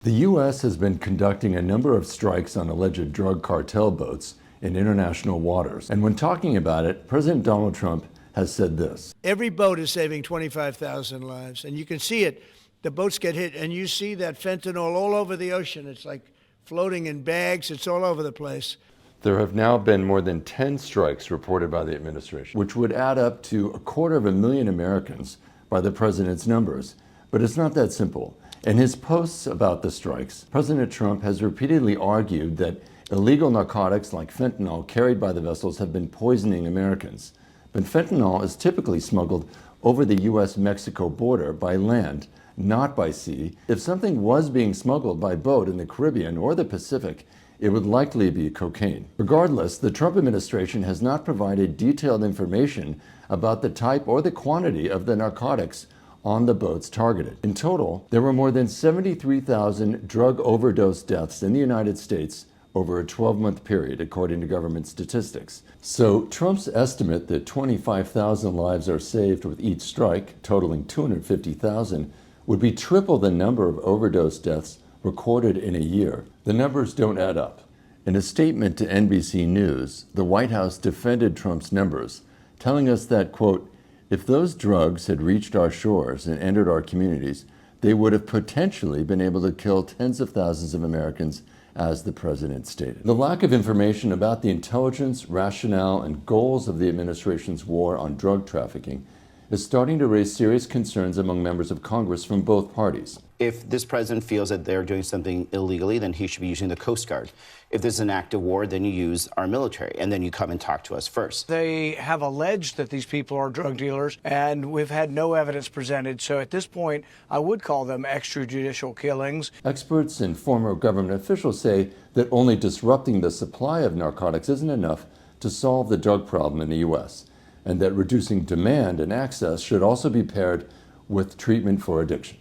The U.S. has been conducting a number of strikes on alleged drug cartel boats in international waters. And when talking about it, President Donald Trump has said this. Every boat is saving 25,000 lives, and you can see it. The boats get hit, and you see that fentanyl all over the ocean. It's like floating in bags. It's all over the place. There have now been more than 10 strikes reported by the administration, which would add up to 250,000 Americans by the president's numbers. But it's not that simple. In his posts about the strikes, President Trump has repeatedly argued that illegal narcotics like fentanyl carried by the vessels have been poisoning Americans. But fentanyl is typically smuggled over the U.S.-Mexico border by land, not by sea. If something was being smuggled by boat in the Caribbean or the Pacific, it would likely be cocaine. Regardless, the Trump administration has not provided detailed information about the type or the quantity of the narcotics on the boats targeted. In total, there were more than 73,000 drug overdose deaths in the United States over a 12-month period, according to government statistics. So Trump's estimate that 25,000 lives are saved with each strike, totaling 250,000, would be triple the number of overdose deaths recorded in a year. The numbers don't add up. In a statement to NBC News, the White House defended Trump's numbers, telling us that, quote, if those drugs had reached our shores and entered our communities, they would have potentially been able to kill tens of thousands of Americans, as the president stated. The lack of information about the intelligence, rationale, and goals of the administration's war on drug trafficking is starting to raise serious concerns among members of Congress from both parties. If this president feels that they're doing something illegally, then he should be using the Coast Guard. If there's an act of war, then you use our military, and then you come and talk to us first. They have alleged that these people are drug dealers, and we've had no evidence presented. So at this point, I would call them extrajudicial killings. Experts and former government officials say that only disrupting the supply of narcotics isn't enough to solve the drug problem in the U.S., and that reducing demand and access should also be paired with treatment for addiction.